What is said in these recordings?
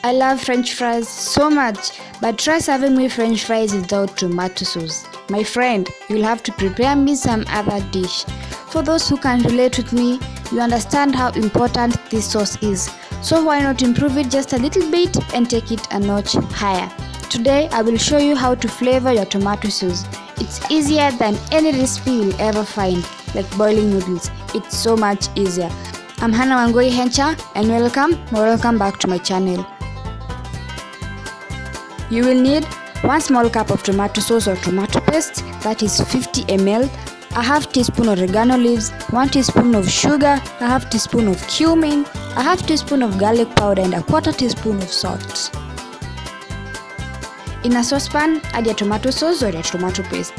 I love French fries so much, but try serving me French fries without tomato sauce. My friend, you'll have to prepare me some other dish. For those who can relate with me, you understand how important this sauce is. So why not improve it just a little bit and take it a notch higher? Today I will show you how to flavor your tomato sauce. It's easier than any recipe you'll ever find, like boiling noodles. It's so much easier. I'm Hannah Wangoi Hencha and welcome back to my channel. You will need 1 small cup of tomato sauce or tomato paste, that is 50 ml, a half teaspoon oregano leaves, 1 teaspoon of sugar, a half teaspoon of cumin, a half teaspoon of garlic powder and a 1/4 teaspoon of salt. In a saucepan, add your tomato sauce or your tomato paste.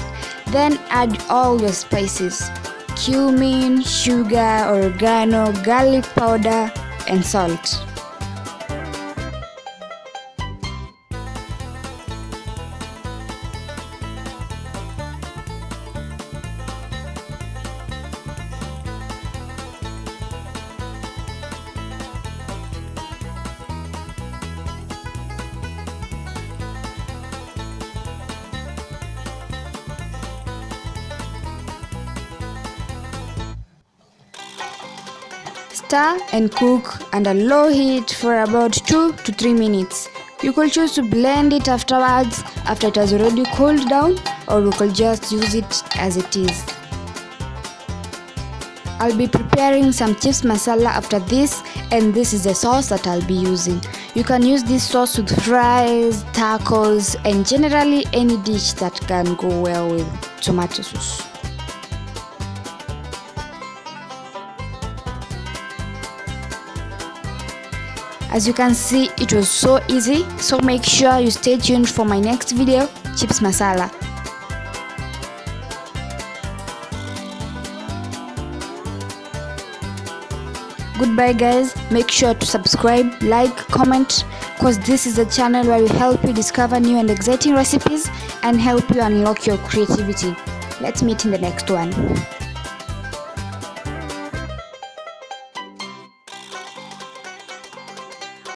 Then add all your spices: cumin, sugar, oregano, garlic powder and salt. Stir and cook under low heat for about 2 to 3 minutes. You could choose to blend it afterwards after it has already cooled down, or you could just use it as it is. I'll be preparing some chips masala after this, and this is the sauce that I'll be using. You can use this sauce with fries, tacos, and generally any dish that can go well with tomato sauce. As you can see, it was so easy, so make sure you stay tuned for my next video, chips masala. Goodbye guys, make sure to subscribe, like, comment, cause this is a channel where we help you discover new and exciting recipes and help you unlock your creativity. Let's meet in the next one.